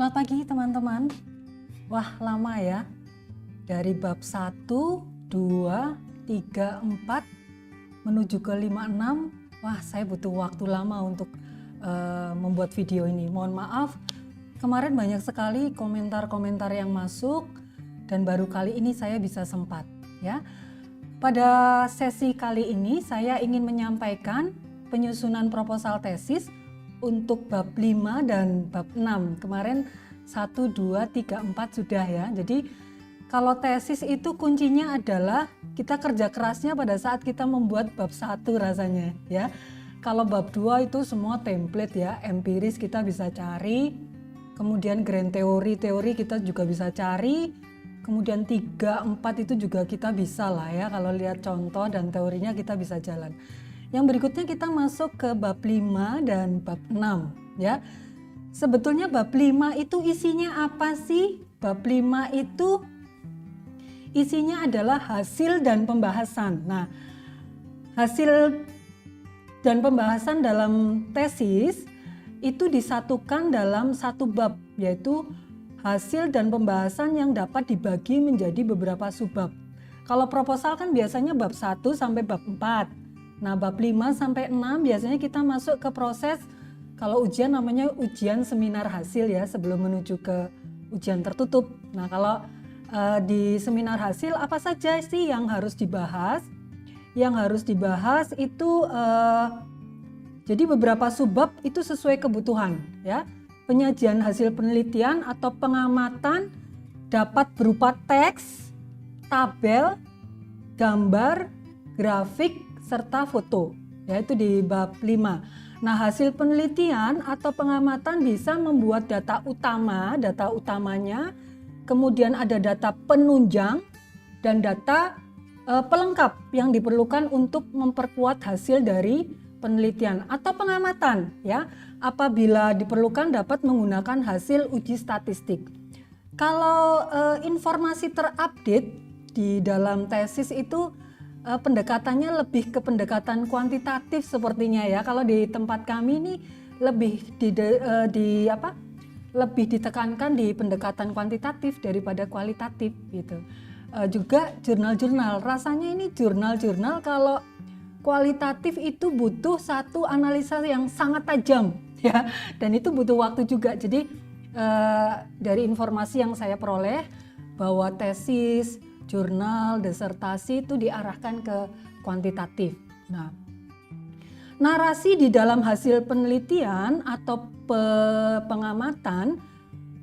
Selamat pagi teman-teman. Wah, lama ya. Dari bab 1, 2, 3, 4 menuju ke 5, 6. Wah, saya butuh waktu lama untuk membuat video ini. Mohon maaf, kemarin banyak sekali komentar-komentar yang masuk dan baru kali ini saya bisa sempat ya. Pada sesi kali ini saya ingin menyampaikan penyusunan proposal tesis untuk bab 5 dan bab 6. Kemarin 1, 2, 3, 4 sudah ya. Jadi kalau tesis itu kuncinya adalah kita kerja kerasnya pada saat kita membuat bab 1 rasanya ya. Kalau bab 2 itu semua template ya, empiris kita bisa cari. Kemudian grand teori kita juga bisa cari. Kemudian 3, 4 itu juga kita bisa lah ya, kalau lihat contoh dan teorinya kita bisa jalan. Yang berikutnya kita masuk ke bab 5 dan bab 6 ya. Sebetulnya bab 5 itu isinya apa sih? Bab 5 itu isinya adalah hasil dan pembahasan. Nah, hasil dan pembahasan dalam tesis itu disatukan dalam satu bab, yaitu hasil dan pembahasan yang dapat dibagi menjadi beberapa subbab. Kalau proposal kan biasanya bab 1 sampai bab 4. Nah, bab 5 sampai 6 biasanya kita masuk ke proses, kalau ujian namanya ujian seminar hasil ya, sebelum menuju ke ujian tertutup. Nah, kalau di seminar hasil apa saja sih yang harus dibahas? Yang harus dibahas itu jadi beberapa subbab itu sesuai kebutuhan ya. Penyajian hasil penelitian atau pengamatan dapat berupa teks, tabel, gambar, grafik, serta foto, yaitu di bab 5. Nah, hasil penelitian atau pengamatan bisa membuat data utamanya, kemudian ada data penunjang dan data pelengkap yang diperlukan untuk memperkuat hasil dari penelitian atau pengamatan ya. Apabila diperlukan dapat menggunakan hasil uji statistik. Kalau informasi terupdate di dalam tesis itu pendekatannya lebih ke pendekatan kuantitatif sepertinya ya. Kalau di tempat kami ini lebih lebih ditekankan di pendekatan kuantitatif daripada kualitatif gitu. Juga jurnal-jurnal, rasanya ini jurnal-jurnal kalau kualitatif itu butuh satu analisa yang sangat tajam ya, dan itu butuh waktu juga. Jadi dari informasi yang saya peroleh bahwa tesis, jurnal, disertasi itu diarahkan ke kuantitatif. Nah, narasi di dalam hasil penelitian atau pengamatan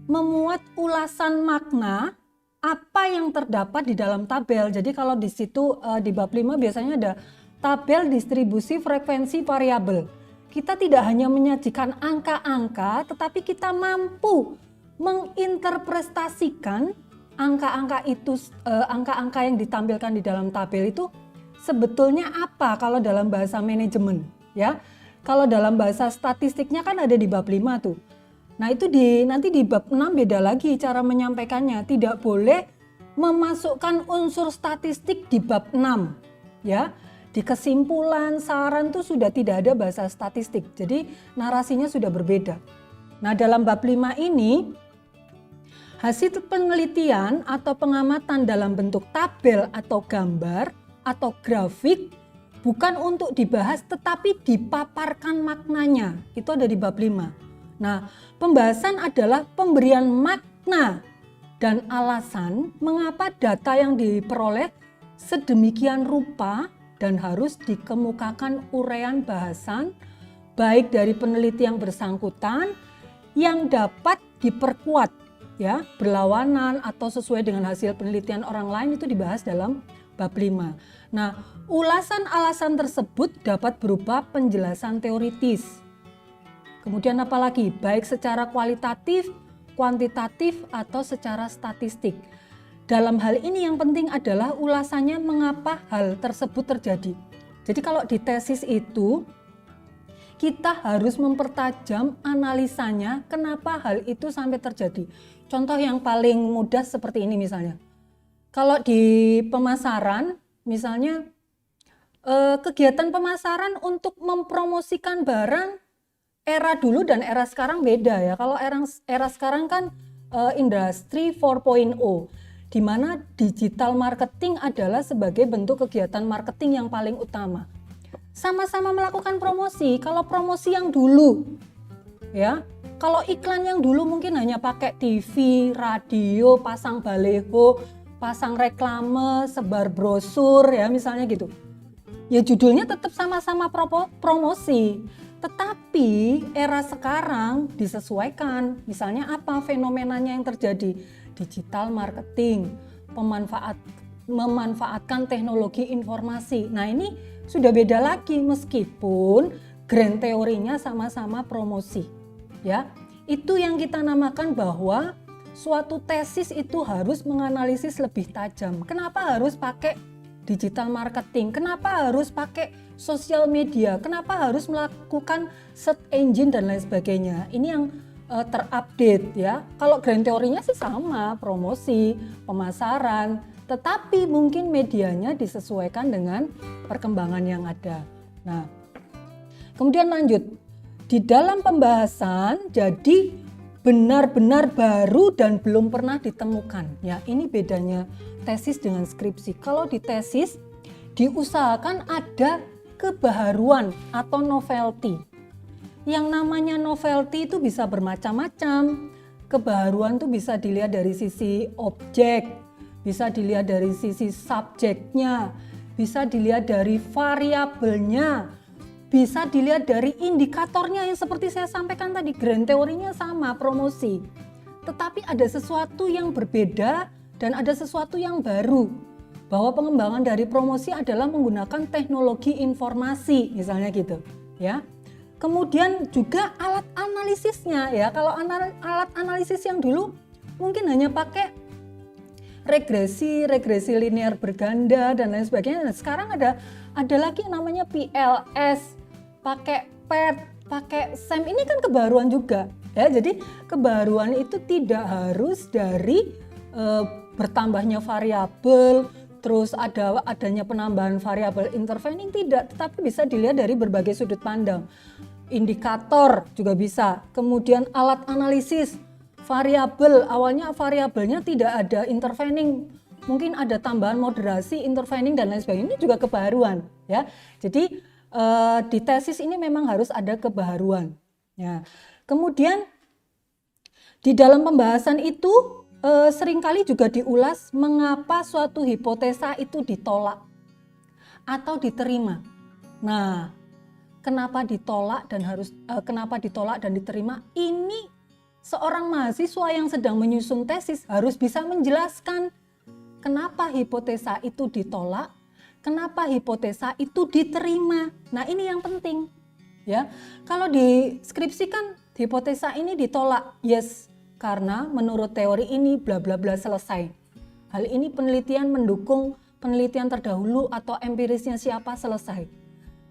memuat ulasan makna apa yang terdapat di dalam tabel. Jadi kalau di situ di bab 5 biasanya ada tabel distribusi frekuensi variabel. Kita tidak hanya menyajikan angka-angka, tetapi kita mampu menginterpretasikan angka-angka itu, angka-angka yang ditampilkan di dalam tabel itu sebetulnya apa kalau dalam bahasa manajemen ya. Kalau dalam bahasa statistiknya kan ada di bab 5 tuh. Nah, itu nanti di bab 6 beda lagi cara menyampaikannya. Tidak boleh memasukkan unsur statistik di bab 6 ya. Di kesimpulan, saran tuh sudah tidak ada bahasa statistik. Jadi narasinya sudah berbeda. Nah, dalam bab 5 ini hasil penelitian atau pengamatan dalam bentuk tabel atau gambar atau grafik bukan untuk dibahas tetapi dipaparkan maknanya. Itu ada di bab 5. Nah, pembahasan adalah pemberian makna dan alasan mengapa data yang diperoleh sedemikian rupa dan harus dikemukakan uraian bahasan baik dari peneliti yang bersangkutan yang dapat diperkuat ya, berlawanan atau sesuai dengan hasil penelitian orang lain itu dibahas dalam bab 5. Nah, ulasan alasan tersebut dapat berupa penjelasan teoritis. Kemudian apalagi baik secara kualitatif, kuantitatif atau secara statistik. Dalam hal ini yang penting adalah ulasannya mengapa hal tersebut terjadi. Jadi kalau di tesis itu kita harus mempertajam analisanya kenapa hal itu sampai terjadi. Contoh yang paling mudah seperti ini misalnya. Kalau di pemasaran misalnya kegiatan pemasaran untuk mempromosikan barang era dulu dan era sekarang beda ya. Kalau era sekarang kan industri 4.0, di mana digital marketing adalah sebagai bentuk kegiatan marketing yang paling utama. Sama-sama melakukan promosi. Kalau promosi yang dulu ya, kalau iklan yang dulu mungkin hanya pakai TV, radio, pasang baleho, pasang reklame, sebar brosur ya misalnya gitu. Ya judulnya tetap sama-sama promosi. Tetapi era sekarang disesuaikan. Misalnya apa fenomenanya yang terjadi? Digital marketing, memanfaatkan teknologi informasi. Nah ini sudah beda lagi meskipun grand teorinya sama-sama promosi. Ya, itu yang kita namakan bahwa suatu tesis itu harus menganalisis lebih tajam. Kenapa harus pakai digital marketing? Kenapa harus pakai sosial media? Kenapa harus melakukan search engine dan lain sebagainya? Ini yang terupdate ya. Kalau grand teorinya sih sama, promosi, pemasaran, tetapi mungkin medianya disesuaikan dengan perkembangan yang ada. Nah, kemudian lanjut. Di dalam pembahasan jadi benar-benar baru dan belum pernah ditemukan. Ya, ini bedanya tesis dengan skripsi. Kalau di tesis diusahakan ada kebaharuan atau novelty. Yang namanya novelty itu bisa bermacam-macam. Kebaharuan itu bisa dilihat dari sisi objek, bisa dilihat dari sisi subjeknya, bisa dilihat dari variabelnya, bisa dilihat dari indikatornya yang seperti saya sampaikan tadi, grand teorinya sama, promosi. Tetapi ada sesuatu yang berbeda dan ada sesuatu yang baru. Bahwa pengembangan dari promosi adalah menggunakan teknologi informasi, misalnya gitu, ya. Kemudian juga alat analisisnya ya. Kalau alat analisis yang dulu mungkin hanya pakai regresi linear berganda dan lain sebagainya. Nah, sekarang ada lagi yang namanya PLS, pakai PET, pakai SEM. Ini kan kebaruan juga ya. Jadi kebaruan itu tidak harus dari bertambahnya variabel, terus adanya penambahan variabel intervening, tidak, tetapi bisa dilihat dari berbagai sudut pandang. Indikator juga bisa, kemudian alat analisis, variabel, awalnya variabelnya tidak ada intervening, mungkin ada tambahan moderasi, intervening dan lain sebagainya, ini juga kebaruan ya. Jadi di tesis ini memang harus ada kebaruan. Ya. Kemudian di dalam pembahasan itu seringkali juga diulas mengapa suatu hipotesa itu ditolak atau diterima. Nah, kenapa ditolak dan diterima? Ini seorang mahasiswa yang sedang menyusun tesis harus bisa menjelaskan kenapa hipotesa itu ditolak, kenapa hipotesa itu diterima. Nah, ini yang penting. Ya. Kalau di skripsi kan hipotesa ini ditolak. Yes, karena menurut teori ini bla bla bla, selesai. Hal ini penelitian mendukung penelitian terdahulu atau empirisnya siapa, selesai.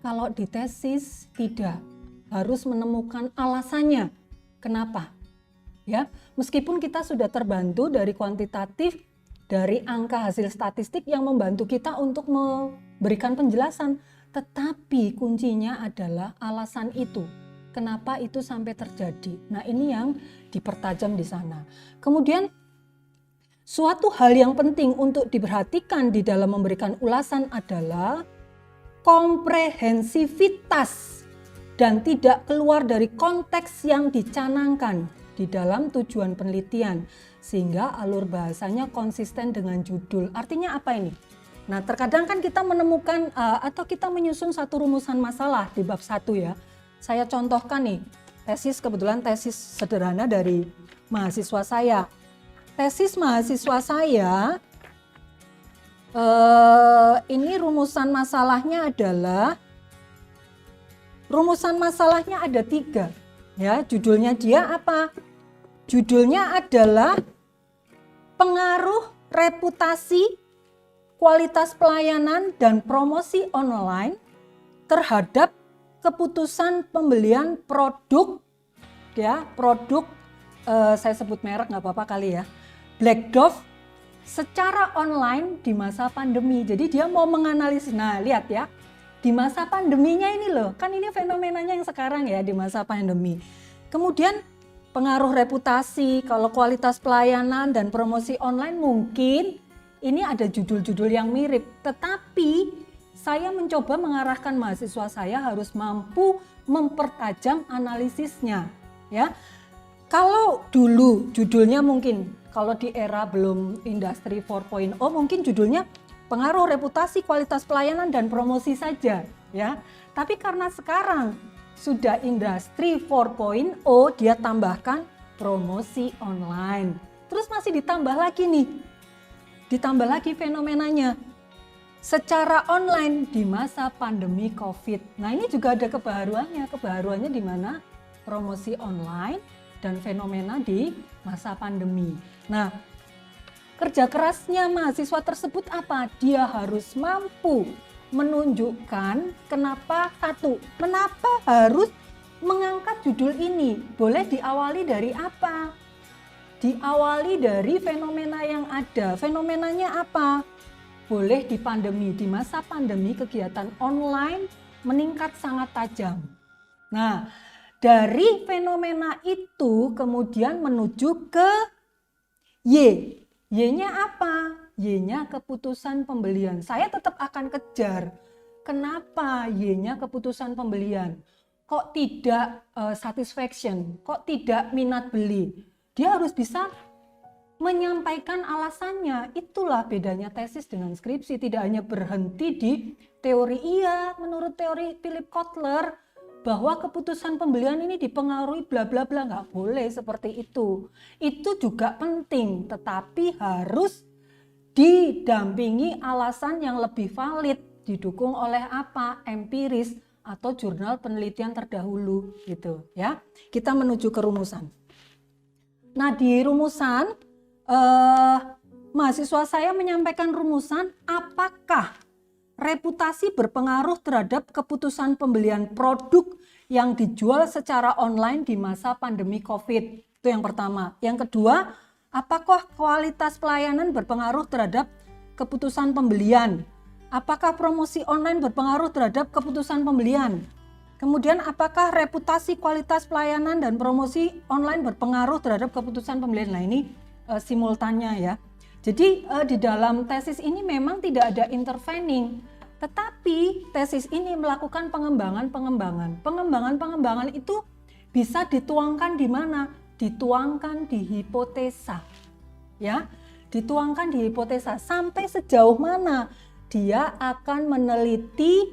Kalau di tesis tidak, harus menemukan alasannya. Kenapa? Ya, meskipun kita sudah terbantu dari kuantitatif, dari angka hasil statistik yang membantu kita untuk memberikan penjelasan, tetapi kuncinya adalah alasan itu. Kenapa itu sampai terjadi? Nah, ini yang dipertajam di sana. Kemudian suatu hal yang penting untuk diperhatikan di dalam memberikan ulasan adalah komprehensivitas dan tidak keluar dari konteks yang dicanangkan di dalam tujuan penelitian, sehingga alur bahasanya konsisten dengan judul. Artinya apa ini? Nah, terkadang kan kita menemukan atau kita menyusun satu rumusan masalah di bab 1 ya. Saya contohkan nih, kebetulan tesis sederhana dari mahasiswa saya. Tesis mahasiswa saya, ini rumusan masalahnya ada 3. Ya, judulnya dia apa? Judulnya adalah pengaruh reputasi, kualitas pelayanan dan promosi online terhadap keputusan pembelian produk, ya, produk saya sebut merek nggak apa-apa kali ya, Black Dove secara online di masa pandemi. Jadi dia mau menganalisis. Nah, lihat ya, di masa pandeminya ini loh, kan ini fenomenanya yang sekarang ya di masa pandemi. Kemudian pengaruh reputasi, kalau kualitas pelayanan dan promosi online mungkin ini ada judul-judul yang mirip, tetapi saya mencoba mengarahkan mahasiswa saya harus mampu mempertajam analisisnya, ya. Kalau dulu judulnya mungkin, kalau di era belum Industri 4.0 mungkin judulnya pengaruh reputasi, kualitas pelayanan dan promosi saja, ya. Tapi karena sekarang sudah Industri 4.0, dia tambahkan promosi online. Terus masih ditambah lagi nih, ditambah lagi fenomenanya secara online di masa pandemi COVID. Nah ini juga ada kebaharuannya di mana promosi online dan fenomena di masa pandemi. Nah kerja kerasnya mahasiswa tersebut apa? Dia harus mampu menunjukkan kenapa harus mengangkat judul ini. Boleh diawali dari apa? Diawali dari fenomena yang ada. Fenomenanya apa? Boleh di masa pandemi kegiatan online meningkat sangat tajam. Nah, dari fenomena itu kemudian menuju ke Y. Y-nya apa? Y-nya keputusan pembelian. Saya tetap akan kejar. Kenapa Y-nya keputusan pembelian? Kok tidak satisfaction? Kok tidak minat beli? Dia harus bisa menyampaikan alasannya. Itulah bedanya tesis dengan skripsi. Tidak hanya berhenti di teori. Iya, menurut teori Philip Kotler bahwa keputusan pembelian ini dipengaruhi bla bla bla, nggak boleh seperti itu. Itu juga penting, tetapi harus didampingi alasan yang lebih valid, didukung oleh apa? Empiris atau jurnal penelitian terdahulu gitu ya. Kita menuju ke rumusan. Nah, di rumusan mahasiswa saya menyampaikan rumusan apakah reputasi berpengaruh terhadap keputusan pembelian produk yang dijual secara online di masa pandemi COVID. Itu yang pertama. Yang kedua, apakah kualitas pelayanan berpengaruh terhadap keputusan pembelian? Apakah promosi online berpengaruh terhadap keputusan pembelian? Kemudian apakah reputasi, kualitas pelayanan dan promosi online berpengaruh terhadap keputusan pembelian? Nah ini simultannya ya. Jadi di dalam tesis ini memang tidak ada intervening, tetapi tesis ini melakukan pengembangan. Pengembangan itu bisa dituangkan di mana? Dituangkan di hipotesa. Ya, dituangkan di hipotesa sampai sejauh mana dia akan meneliti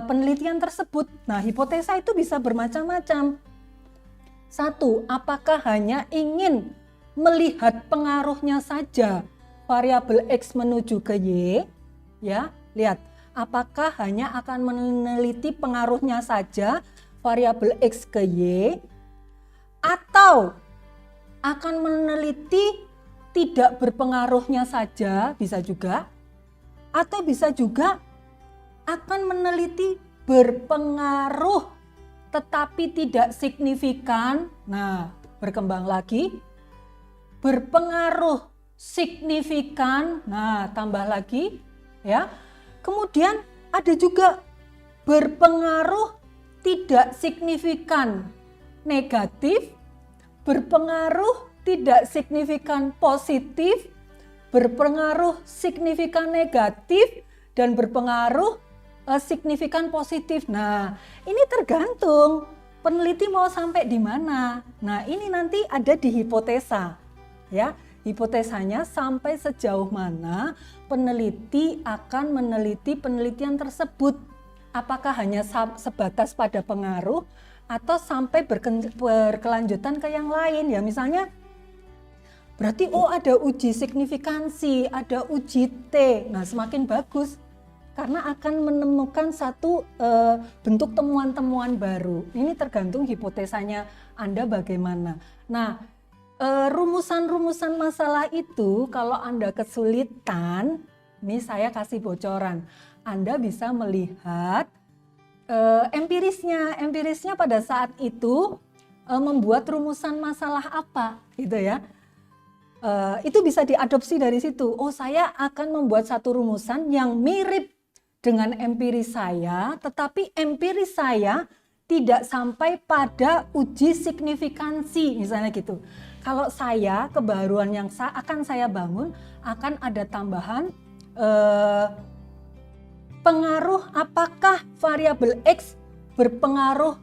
penelitian tersebut. Nah, hipotesa itu bisa bermacam-macam. Satu, apakah hanya ingin melihat pengaruhnya saja variabel X menuju ke Y, ya, lihat, apakah hanya akan meneliti pengaruhnya saja variabel X ke Y, atau akan meneliti tidak berpengaruhnya saja, bisa juga, atau bisa juga akan meneliti berpengaruh tetapi tidak signifikan. Nah, berkembang lagi. Berpengaruh signifikan, nah tambah lagi ya. Kemudian ada juga berpengaruh tidak signifikan negatif, berpengaruh tidak signifikan positif, berpengaruh signifikan negatif, dan berpengaruh signifikan positif. Nah ini tergantung peneliti mau sampai di mana. Nah ini nanti ada di hipotesa. Ya, hipotesanya sampai sejauh mana peneliti akan meneliti penelitian tersebut. Apakah hanya sebatas pada pengaruh atau sampai berkelanjutan ke yang lain ya. Misalnya berarti ada uji signifikansi, ada uji T. Nah, semakin bagus karena akan menemukan satu bentuk temuan-temuan baru. Ini tergantung hipotesanya Anda bagaimana. Nah, rumusan-rumusan masalah itu kalau Anda kesulitan, ini saya kasih bocoran, Anda bisa melihat empirisnya. Empirisnya pada saat itu membuat rumusan masalah apa gitu ya. Itu bisa diadopsi dari situ. Oh, saya akan membuat satu rumusan yang mirip dengan empiris saya, tetapi empiris saya tidak sampai pada uji signifikansi, misalnya gitu. Kalau saya, kebaruan yang akan saya bangun akan ada tambahan pengaruh, apakah variabel X berpengaruh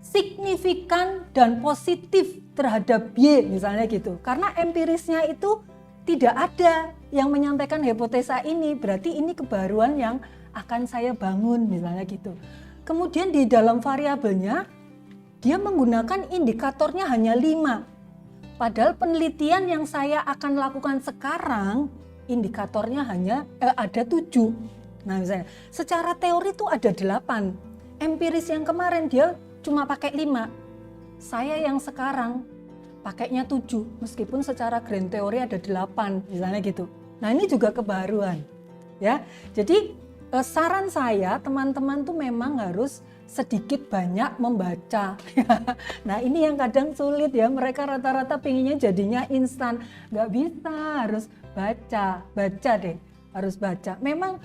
signifikan dan positif terhadap Y, misalnya gitu. Karena empirisnya itu tidak ada yang menyampaikan hipotesa ini, berarti ini kebaruan yang akan saya bangun, misalnya gitu. Kemudian di dalam variabelnya, dia menggunakan indikatornya hanya 5. Padahal penelitian yang saya akan lakukan sekarang, indikatornya hanya ada 7. Nah misalnya, secara teori itu ada 8. Empiris yang kemarin dia cuma pakai 5. Saya yang sekarang pakainya 7, meskipun secara grand teori ada 8, misalnya gitu. Nah ini juga kebaruan. Ya, jadi saran saya teman-teman tuh memang harus sedikit banyak membaca. Nah ini yang kadang sulit ya, mereka rata-rata pinginnya jadinya instan. Nggak bisa, harus baca deh, harus baca. Memang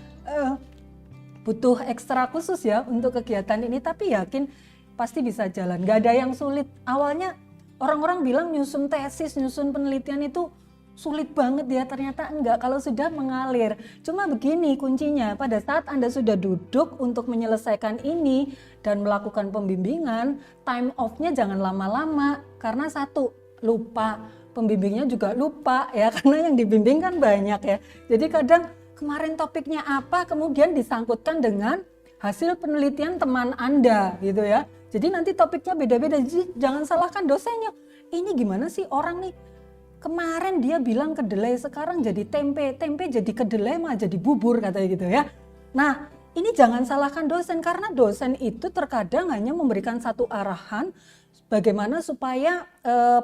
butuh ekstra khusus ya untuk kegiatan ini, tapi yakin pasti bisa jalan. Nggak ada yang sulit. Awalnya orang-orang bilang nyusun tesis, nyusun penelitian itu sulit banget ya, ternyata enggak kalau sudah mengalir. Cuma begini kuncinya, pada saat Anda sudah duduk untuk menyelesaikan ini dan melakukan pembimbingan, time off-nya jangan lama-lama, karena satu, lupa, pembimbingnya juga lupa ya, karena yang dibimbing kan banyak ya. Jadi kadang kemarin topiknya apa, kemudian disangkutkan dengan hasil penelitian teman Anda gitu ya. Jadi nanti topiknya beda-beda, jadi jangan salahkan dosennya. Ini gimana sih orang nih? Kemarin dia bilang kedelai, sekarang jadi tempe, tempe jadi kedelai malah jadi bubur katanya gitu ya. Nah ini jangan salahkan dosen, karena dosen itu terkadang hanya memberikan satu arahan bagaimana supaya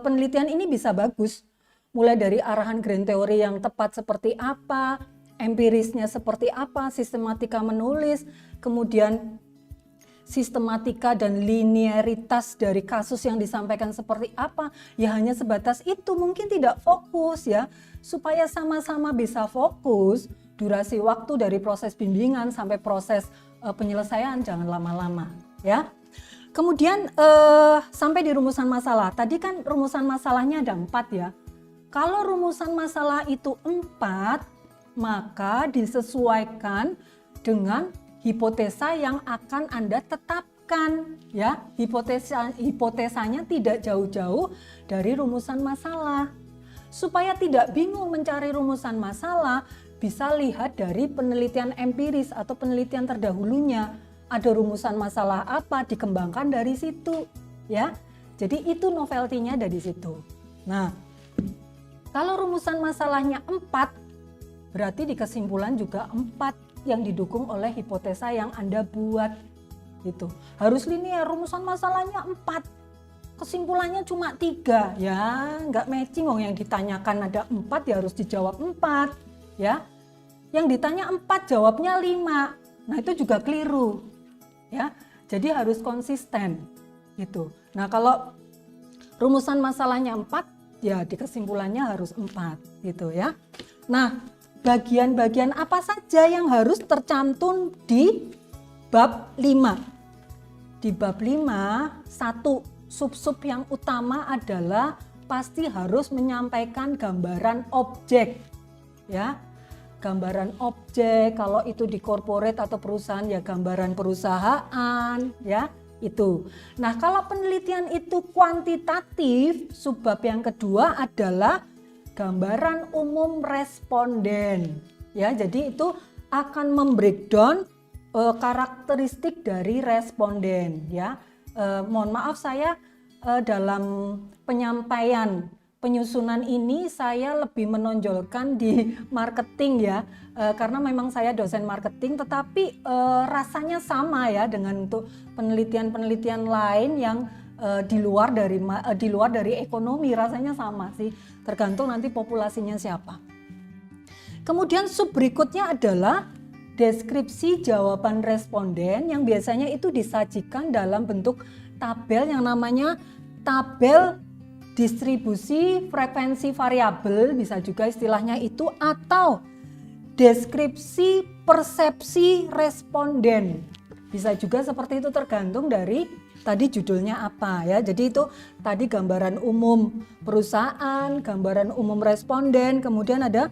penelitian ini bisa bagus. Mulai dari arahan grand teori yang tepat seperti apa, empirisnya seperti apa, sistematika menulis, kemudian sistematika dan linearitas dari kasus yang disampaikan seperti apa, ya hanya sebatas itu, mungkin tidak fokus ya. Supaya sama-sama bisa fokus, durasi waktu dari proses bimbingan sampai proses penyelesaian jangan lama-lama ya. Kemudian sampai di rumusan masalah, tadi kan rumusan masalahnya ada 4 ya. Kalau rumusan masalah itu 4, maka disesuaikan dengan hipotesa yang akan Anda tetapkan ya. Hipotesanya tidak jauh-jauh dari rumusan masalah. Supaya tidak bingung mencari rumusan masalah, bisa lihat dari penelitian empiris atau penelitian terdahulunya. Ada rumusan masalah apa, dikembangkan dari situ ya. Jadi itu novelty-nya dari situ. Nah, kalau rumusan masalahnya 4, berarti di kesimpulan juga 4 yang didukung oleh hipotesa yang Anda buat gitu. Harus linear, rumusan masalahnya 4, kesimpulannya cuma 3 ya, nggak matching. Yang ditanyakan ada 4 ya harus dijawab 4 ya. Yang ditanya 4 jawabnya 5, nah itu juga keliru ya. Jadi harus konsisten gitu. Nah kalau rumusan masalahnya 4 ya di kesimpulannya harus 4 gitu ya. Nah bagian-bagian apa saja yang harus tercantum di bab 5? Di bab 5, satu sub-sub yang utama adalah pasti harus menyampaikan gambaran objek ya. Gambaran objek, kalau itu di corporate atau perusahaan ya gambaran perusahaan ya itu. Nah kalau penelitian itu kuantitatif, subbab yang kedua adalah gambaran umum responden ya. Jadi itu akan membreakdown karakteristik dari responden ya. Mohon maaf saya dalam penyampaian penyusunan ini saya lebih menonjolkan di marketing ya, karena memang saya dosen marketing, tetapi rasanya sama ya dengan untuk penelitian-penelitian lain yang di luar dari ekonomi, rasanya sama sih, tergantung nanti populasinya siapa. Kemudian sub berikutnya adalah deskripsi jawaban responden yang biasanya itu disajikan dalam bentuk tabel yang namanya tabel distribusi frekuensi variabel, bisa juga istilahnya itu, atau deskripsi persepsi responden. Bisa juga seperti itu, tergantung dari tadi judulnya apa ya. Jadi itu tadi gambaran umum perusahaan, gambaran umum responden, kemudian ada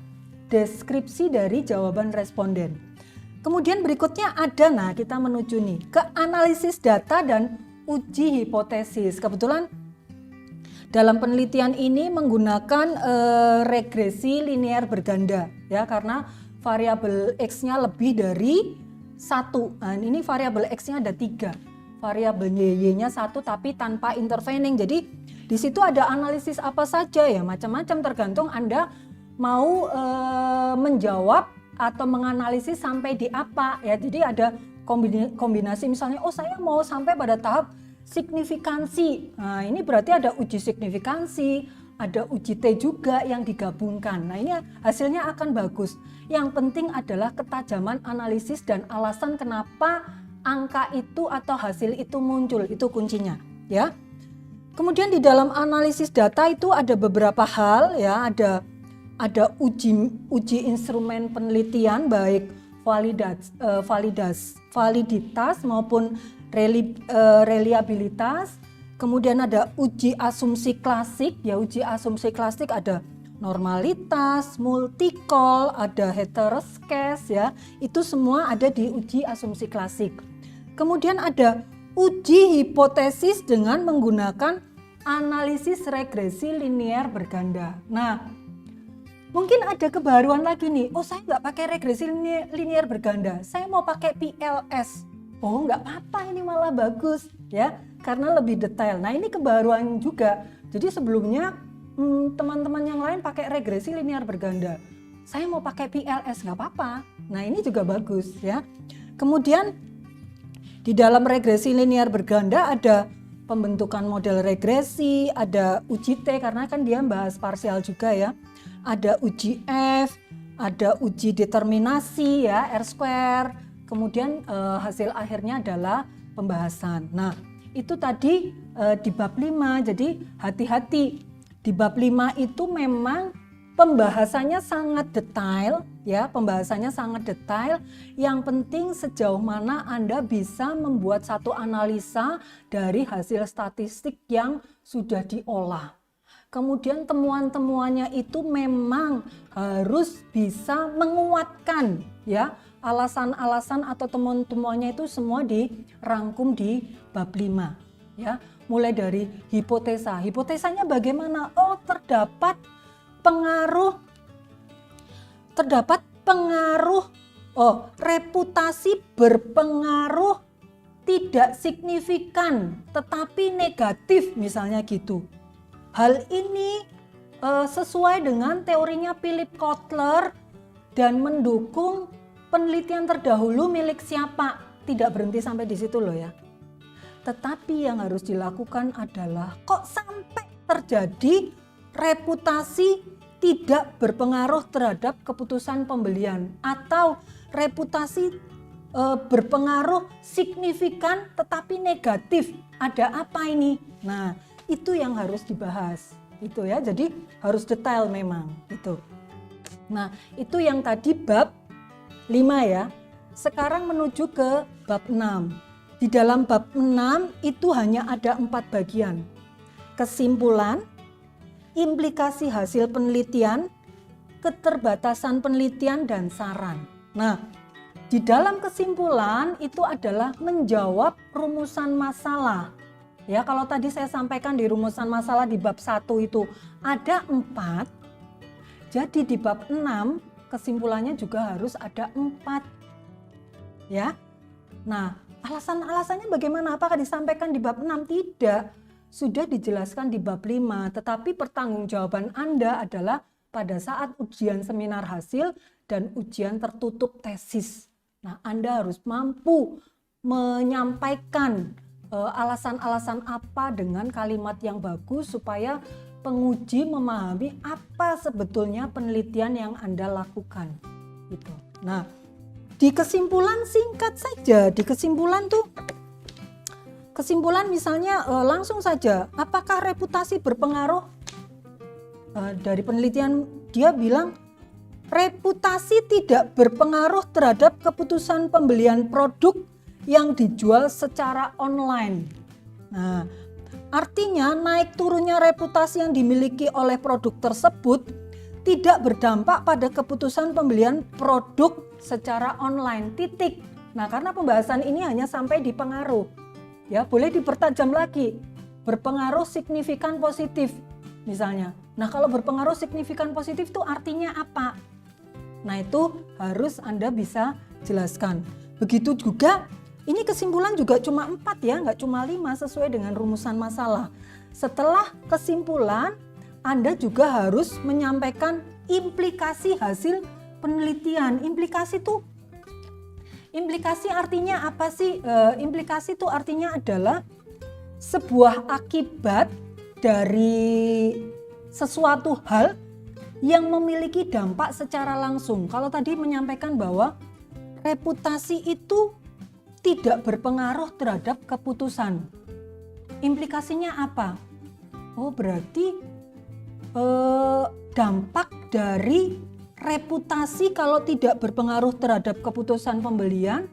deskripsi dari jawaban responden. Kemudian berikutnya ada, nah kita menuju nih ke analisis data dan uji hipotesis. Kebetulan dalam penelitian ini menggunakan regresi linear berganda ya, karena variabel X-nya lebih dari 1. Nah, ini variabel X-nya ada 3. Variabel Y-nya 1 tapi tanpa intervening. Jadi di situ ada analisis apa saja ya, macam-macam tergantung Anda mau menjawab atau menganalisis sampai di apa ya. Jadi ada kombinasi, misalnya saya mau sampai pada tahap signifikansi. Nah, ini berarti ada uji signifikansi, ada uji T juga yang digabungkan. Nah, ini hasilnya akan bagus. Yang penting adalah ketajaman analisis dan alasan kenapa angka itu atau hasil itu muncul, itu kuncinya ya. Kemudian di dalam analisis data itu ada beberapa hal ya, ada uji instrumen penelitian baik validitas maupun reliabilitas. Kemudian ada uji asumsi klasik ya, uji asumsi klasik ada normalitas, multicol, ada heteroskes ya. Itu semua ada di uji asumsi klasik. Kemudian ada uji hipotesis dengan menggunakan analisis regresi linear berganda. Nah, mungkin ada kebaruan lagi nih, saya nggak pakai regresi linear berganda, saya mau pakai PLS. Nggak apa-apa, ini malah bagus ya, karena lebih detail. Nah, ini kebaruan juga. Jadi sebelumnya teman-teman yang lain pakai regresi linear berganda, saya mau pakai PLS, nggak apa-apa. Nah, ini juga bagus ya. Kemudian di dalam regresi linear berganda ada pembentukan model regresi, ada uji T karena kan dia bahas parsial juga ya. Ada uji F, ada uji determinasi ya, R-square. Kemudian hasil akhirnya adalah pembahasan. Nah, itu tadi di bab 5. Jadi hati-hati. Di bab 5 itu memang pembahasannya sangat detail ya, pembahasannya sangat detail. Yang penting sejauh mana Anda bisa membuat satu analisa dari hasil statistik yang sudah diolah. Kemudian temuan-temuannya itu memang harus bisa menguatkan ya, alasan-alasan atau temuan-temuannya itu semua dirangkum di bab 5 ya. Mulai dari hipotesa. Hipotesanya bagaimana? Terdapat pengaruh reputasi berpengaruh tidak signifikan tetapi negatif misalnya gitu. Hal ini sesuai dengan teorinya Philip Kotler dan mendukung penelitian terdahulu milik siapa. Tidak berhenti sampai di situ loh ya. Tetapi yang harus dilakukan adalah kok sampai terjadi reputasi tidak berpengaruh terhadap keputusan pembelian atau reputasi berpengaruh signifikan tetapi negatif. Ada apa ini? Nah, itu yang harus dibahas. Itu ya. Jadi harus detail memang itu. Nah, itu yang tadi bab 5 ya. Sekarang menuju ke bab 6. Di dalam bab 6 itu hanya ada 4 bagian. Kesimpulan, implikasi hasil penelitian, keterbatasan penelitian, dan saran. Nah, di dalam kesimpulan itu adalah menjawab rumusan masalah. Ya, kalau tadi saya sampaikan di rumusan masalah di bab 1 itu ada 4. Jadi di bab 6 kesimpulannya juga harus ada 4. Ya. Nah, alasan-alasannya bagaimana? Apakah disampaikan di bab 6? Tidak. Sudah dijelaskan di bab 5, tetapi pertanggungjawaban Anda adalah pada saat ujian seminar hasil dan ujian tertutup tesis. Nah, Anda harus mampu menyampaikan alasan-alasan apa dengan kalimat yang bagus supaya penguji memahami apa sebetulnya penelitian yang Anda lakukan. Gitu. Nah, di kesimpulan singkat saja, di kesimpulan misalnya langsung saja, apakah reputasi berpengaruh? Dari penelitian dia bilang reputasi tidak berpengaruh terhadap keputusan pembelian produk yang dijual secara online. Nah, artinya naik turunnya reputasi yang dimiliki oleh produk tersebut tidak berdampak pada keputusan pembelian produk secara online. Titik. Nah, karena pembahasan ini hanya sampai di pengaruh. Ya, boleh dipertajam lagi. Berpengaruh signifikan positif misalnya. Nah, kalau berpengaruh signifikan positif itu artinya apa? Nah, itu harus Anda bisa jelaskan. Begitu juga, ini kesimpulan juga cuma 4 ya, nggak cuma 5 sesuai dengan rumusan masalah. Setelah kesimpulan, Anda juga harus menyampaikan implikasi hasil penelitian. Implikasi artinya apa sih? Implikasi itu artinya adalah sebuah akibat dari sesuatu hal yang memiliki dampak secara langsung. Kalau tadi menyampaikan bahwa reputasi itu tidak berpengaruh terhadap keputusan. Implikasinya apa? Oh, berarti dampak dari reputasi kalau tidak berpengaruh terhadap keputusan pembelian,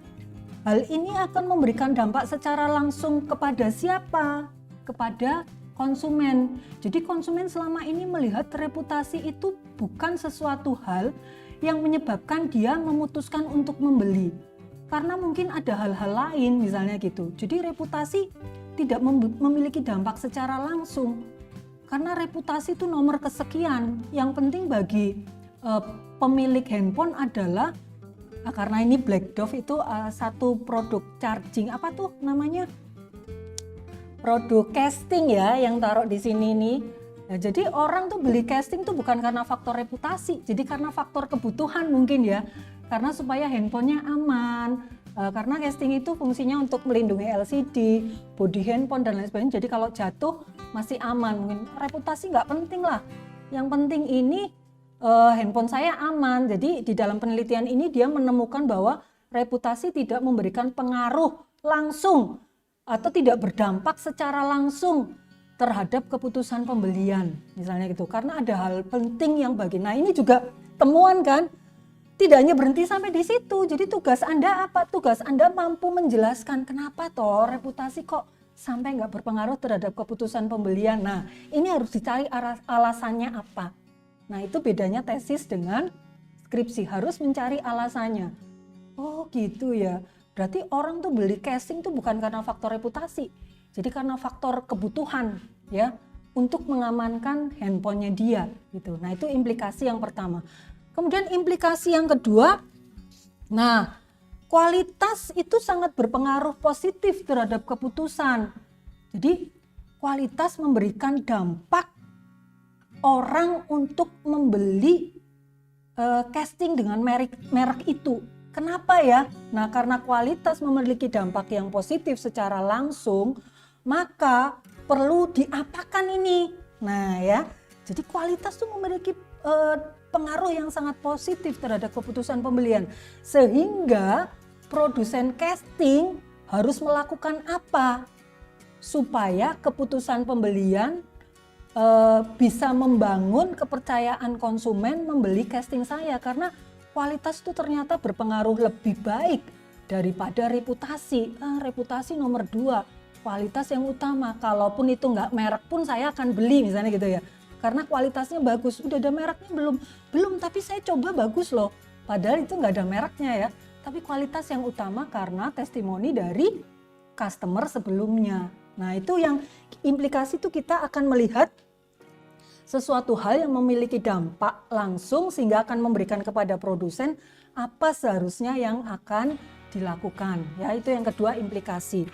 hal ini akan memberikan dampak secara langsung kepada siapa? Kepada konsumen. Jadi konsumen selama ini melihat reputasi itu bukan sesuatu hal yang menyebabkan dia memutuskan untuk membeli. Karena mungkin ada hal-hal lain misalnya gitu. Jadi reputasi tidak memiliki dampak secara langsung. Karena reputasi itu nomor kesekian. Yang penting bagi pemilik handphone adalah karena ini Black Dove itu satu produk charging, apa tuh namanya? Produk casting ya yang taruh di sini nih. Nah, jadi orang tuh beli casting tuh bukan karena faktor reputasi, jadi karena faktor kebutuhan mungkin ya. Karena supaya handphonenya aman. Karena casting itu fungsinya untuk melindungi LCD, body handphone dan lain sebagainya. Jadi kalau jatuh masih aman. Mungkin reputasi nggak penting lah. Yang penting ini handphone saya aman. Jadi di dalam penelitian ini dia menemukan bahwa reputasi tidak memberikan pengaruh langsung atau tidak berdampak secara langsung terhadap keputusan pembelian misalnya gitu, karena ada hal penting yang bagi. Nah, ini juga temuan kan, tidak hanya berhenti sampai di situ. Jadi tugas Anda apa? Tugas Anda mampu menjelaskan kenapa toh reputasi kok sampai nggak berpengaruh terhadap keputusan pembelian. Nah, ini harus dicari alasannya apa. Nah, itu bedanya tesis dengan skripsi, harus mencari alasannya. Oh gitu ya. Berarti orang tuh beli casing tuh bukan karena faktor reputasi, jadi karena faktor kebutuhan ya untuk mengamankan handphonenya dia gitu. Nah, itu implikasi yang pertama. Kemudian implikasi yang kedua, nah kualitas itu sangat berpengaruh positif terhadap keputusan. Jadi kualitas memberikan dampak orang untuk membeli casting dengan merek itu. Kenapa ya? Nah, karena kualitas memiliki dampak yang positif secara langsung, maka perlu diapakan ini. Nah ya, jadi kualitas itu memiliki pengaruh yang sangat positif terhadap keputusan pembelian. Sehingga produsen casting harus melakukan apa? Supaya keputusan pembelian bisa membangun kepercayaan konsumen membeli casting saya, karena kualitas itu ternyata berpengaruh lebih baik daripada reputasi. Reputasi nomor 2, kualitas yang utama. Kalaupun itu nggak merek pun saya akan beli misalnya gitu ya. Karena kualitasnya bagus. Udah ada mereknya belum? Belum, tapi saya coba bagus loh. Padahal itu nggak ada mereknya ya. Tapi kualitas yang utama karena testimoni dari customer sebelumnya. Nah, itu yang implikasi itu kita akan melihat sesuatu hal yang memiliki dampak langsung sehingga akan memberikan kepada produsen apa seharusnya yang akan dilakukan. Ya, itu yang kedua, implikasi.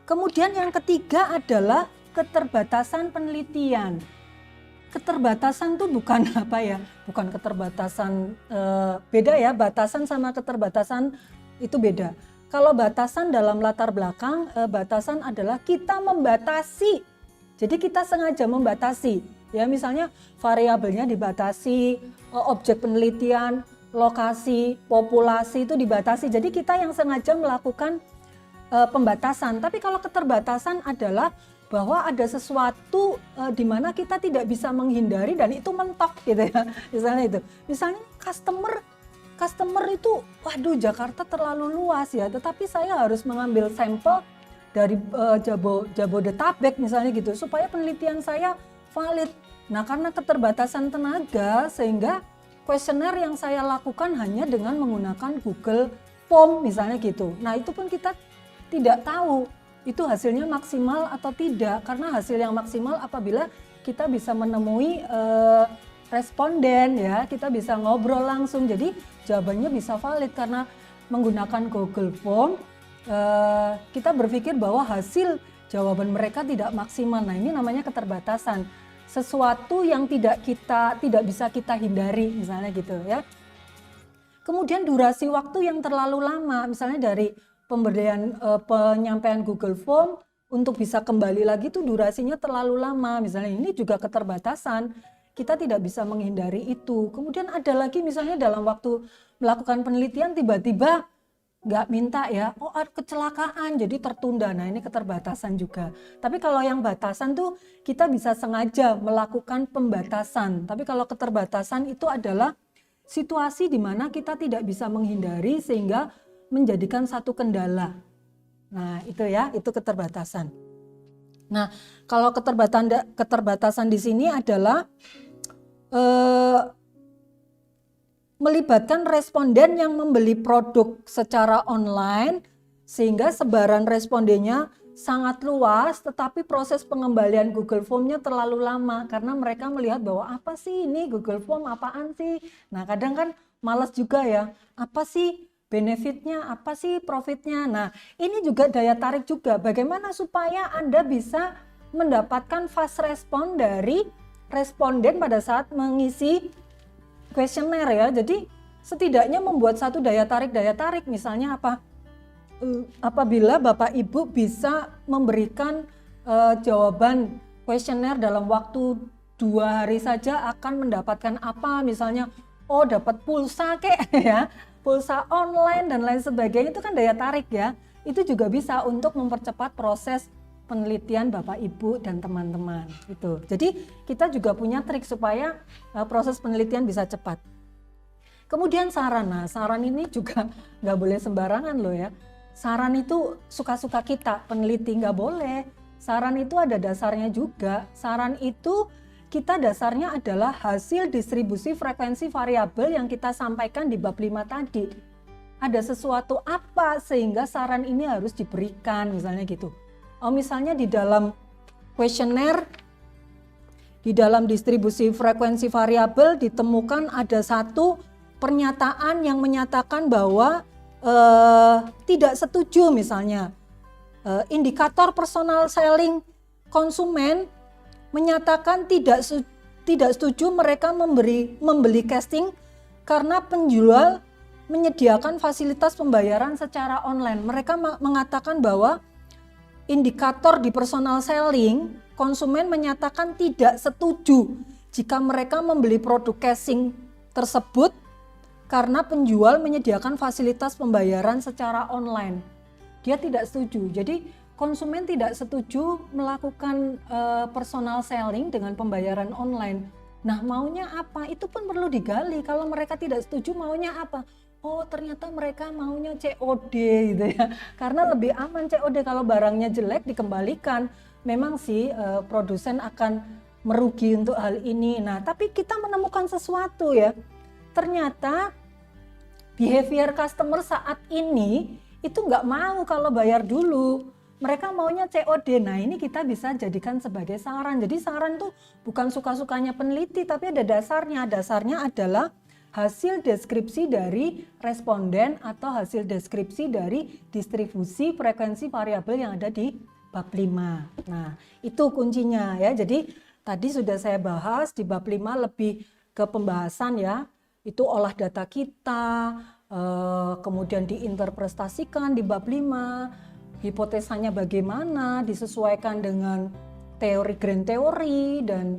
Kemudian yang ketiga adalah keterbatasan penelitian. Keterbatasan tuh bukan apa ya? Bukan keterbatasan, beda ya, batasan sama keterbatasan itu beda. Kalau batasan dalam latar belakang, batasan adalah kita membatasi. Jadi kita sengaja membatasi. Ya, misalnya variabelnya dibatasi, objek penelitian, lokasi, populasi itu dibatasi. Jadi kita yang sengaja melakukan pembatasan. Tapi kalau keterbatasan adalah bahwa ada sesuatu di mana kita tidak bisa menghindari dan itu mentok gitu ya. Misalnya itu. Misalnya customer customer itu, waduh Jakarta terlalu luas ya, tetapi saya harus mengambil sampel dari Jabodetabek misalnya gitu, supaya penelitian saya valid. Nah karena keterbatasan tenaga sehingga kuesioner yang saya lakukan hanya dengan menggunakan Google Form misalnya gitu. Nah itu pun kita tidak tahu itu hasilnya maksimal atau tidak, karena hasil yang maksimal apabila kita bisa menemui responden ya, kita bisa ngobrol langsung, jadi jawabannya bisa valid karena menggunakan Google Form. Kita berpikir bahwa hasil jawaban mereka tidak maksimal. Nah ini namanya keterbatasan, sesuatu yang tidak bisa kita hindari misalnya gitu ya. Kemudian durasi waktu yang terlalu lama, misalnya dari pemberdayaan penyampaian Google Form untuk bisa kembali lagi tuh durasinya terlalu lama, misalnya ini juga keterbatasan, kita tidak bisa menghindari itu. Kemudian ada lagi misalnya dalam waktu melakukan penelitian tiba-tiba nggak minta ya, kecelakaan jadi tertunda, nah ini keterbatasan juga. Tapi kalau yang batasan tuh kita bisa sengaja melakukan pembatasan, tapi kalau keterbatasan itu adalah situasi di mana kita tidak bisa menghindari sehingga menjadikan satu kendala. Nah itu ya, itu keterbatasan. Nah kalau keterbatasan di sini adalah melibatkan responden yang membeli produk secara online sehingga sebaran respondennya sangat luas, tetapi proses pengembalian Google Form-nya terlalu lama karena mereka melihat bahwa apa sih ini Google Form, apaan sih? Nah kadang kan malas juga ya, apa sih benefitnya, apa sih profitnya. Nah ini juga daya tarik juga, bagaimana supaya Anda bisa mendapatkan fast respon dari responden pada saat mengisi kuesioner ya. Jadi setidaknya membuat satu daya tarik misalnya apa? Apabila Bapak Ibu bisa memberikan jawaban kuesioner dalam waktu 2 hari saja akan mendapatkan apa, misalnya dapat pulsa kek ya, pulsa online dan lain sebagainya, itu kan daya tarik ya. Itu juga bisa untuk mempercepat proses penelitian Bapak Ibu dan teman-teman itu. Jadi kita juga punya trik supaya proses penelitian bisa cepat. Kemudian saran, nah saran ini juga nggak boleh sembarangan loh ya. Saran itu suka-suka kita, peneliti nggak boleh. Saran itu ada dasarnya juga. Saran itu kita dasarnya adalah hasil distribusi frekuensi variabel yang kita sampaikan di bab 5 tadi. Ada sesuatu apa sehingga saran ini harus diberikan misalnya gitu. Misalnya di dalam kuesioner, di dalam distribusi frekuensi variabel ditemukan ada satu pernyataan yang menyatakan bahwa tidak setuju misalnya. Indikator personal selling konsumen menyatakan tidak setuju mereka membeli casting karena penjual menyediakan fasilitas pembayaran secara online. Mereka mengatakan bahwa indikator di personal selling, konsumen menyatakan tidak setuju jika mereka membeli produk casing tersebut karena penjual menyediakan fasilitas pembayaran secara online. Dia tidak setuju. Jadi konsumen tidak setuju melakukan personal selling dengan pembayaran online. Nah maunya apa? Itu pun perlu digali. Kalau mereka tidak setuju maunya apa? Ternyata mereka maunya COD gitu ya. Karena lebih aman COD, kalau barangnya jelek dikembalikan. Memang sih produsen akan merugi untuk hal ini. Nah, tapi kita menemukan sesuatu ya. Ternyata behavior customer saat ini itu nggak mau kalau bayar dulu. Mereka maunya COD. Nah, ini kita bisa jadikan sebagai saran. Jadi saran tuh bukan suka-sukanya peneliti, tapi ada dasarnya. Dasarnya adalah hasil deskripsi dari responden atau hasil deskripsi dari distribusi frekuensi variabel yang ada di bab 5. Nah, itu kuncinya ya. Jadi tadi sudah saya bahas di bab 5 lebih ke pembahasan ya. Itu olah data kita, kemudian diinterpretasikan di bab 5, hipotesanya bagaimana, disesuaikan dengan teori grand teori dan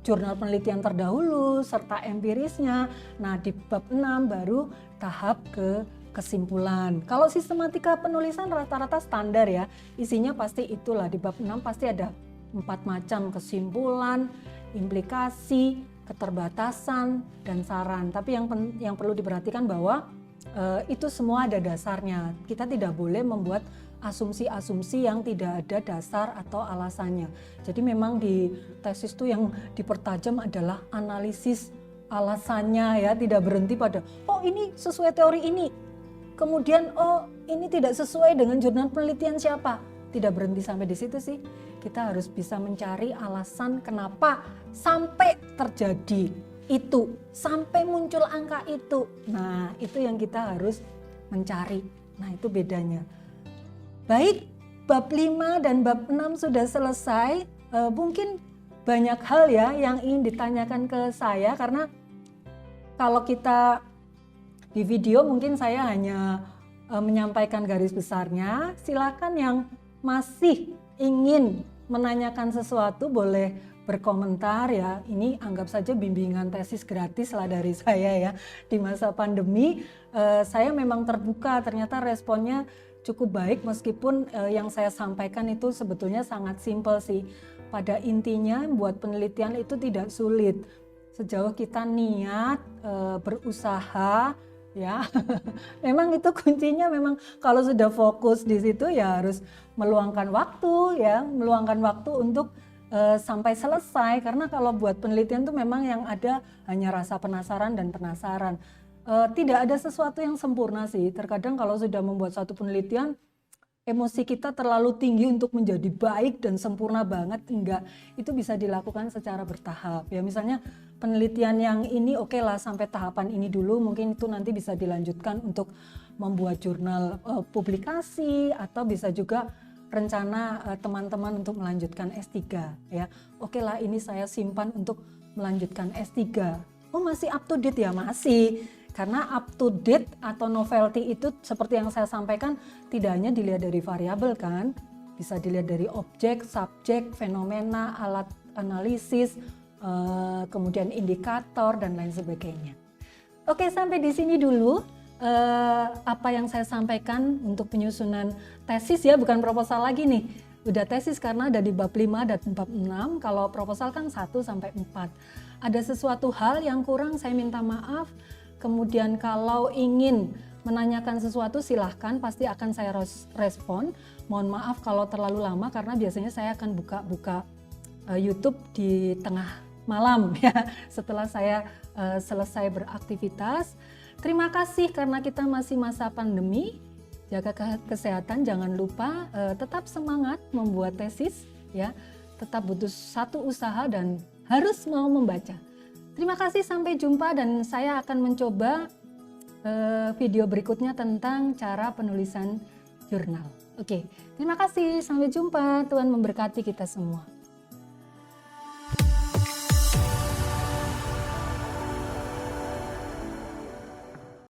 jurnal penelitian terdahulu serta empirisnya. Nah di bab 6 baru tahap ke kesimpulan. Kalau sistematika penulisan rata-rata standar ya, isinya pasti itulah. Di bab 6 pasti ada 4 macam kesimpulan, implikasi, keterbatasan, dan saran. Tapi yang perlu diperhatikan bahwa itu semua ada dasarnya. Kita tidak boleh membuat asumsi-asumsi yang tidak ada dasar atau alasannya. Jadi memang di tesis itu yang dipertajam adalah analisis alasannya ya, tidak berhenti pada oh ini sesuai teori ini. Kemudian oh ini tidak sesuai dengan jurnal penelitian siapa. Tidak berhenti sampai di situ sih. Kita harus bisa mencari alasan kenapa sampai terjadi itu, sampai muncul angka itu. Nah, itu yang kita harus mencari. Nah, itu bedanya. Baik, bab 5 dan bab 6 sudah selesai. Mungkin banyak hal ya yang ingin ditanyakan ke saya, karena kalau kita di video mungkin saya hanya menyampaikan garis besarnya. Silakan yang masih ingin menanyakan sesuatu boleh berkomentar ya. Ini anggap saja bimbingan tesis gratis lah dari saya ya. Di masa pandemi saya memang terbuka, ternyata responnya cukup baik meskipun yang saya sampaikan itu sebetulnya sangat simpel sih. Pada intinya buat penelitian itu tidak sulit. Sejauh kita niat, berusaha ya. Memang itu kuncinya, memang kalau sudah fokus di situ ya harus meluangkan waktu ya, meluangkan waktu untuk sampai selesai, karena kalau buat penelitian tuh memang yang ada hanya rasa penasaran dan penasaran. Tidak ada sesuatu yang sempurna sih. Terkadang kalau sudah membuat satu penelitian, emosi kita terlalu tinggi untuk menjadi baik dan sempurna banget, enggak. Itu bisa dilakukan secara bertahap ya. Misalnya penelitian yang ini oke lah sampai tahapan ini dulu, mungkin itu nanti bisa dilanjutkan untuk membuat jurnal publikasi, atau bisa juga rencana teman-teman untuk melanjutkan S3 ya. Oke lah ini saya simpan untuk melanjutkan S3. Oh masih up to date ya? Masih. Karena up to date atau novelty itu seperti yang saya sampaikan tidak hanya dilihat dari variabel kan, bisa dilihat dari objek, subjek, fenomena, alat analisis, kemudian indikator dan lain sebagainya. Oke, sampai di sini dulu apa yang saya sampaikan untuk penyusunan tesis ya, bukan proposal lagi nih. Udah tesis karena ada di bab 5 dan bab 6, kalau proposal kan 1 sampai 4. Ada sesuatu hal yang kurang saya minta maaf. Kemudian kalau ingin menanyakan sesuatu silahkan, pasti akan saya respon. Mohon maaf kalau terlalu lama karena biasanya saya akan buka YouTube di tengah malam ya, setelah saya selesai beraktivitas. Terima kasih karena kita masih masa pandemi. Jaga kesehatan, jangan lupa tetap semangat membuat tesis ya. Tetap butuh satu usaha dan harus mau membaca. Terima kasih, sampai jumpa, dan saya akan mencoba video berikutnya tentang cara penulisan jurnal. Oke, terima kasih, sampai jumpa. Tuhan memberkati kita semua.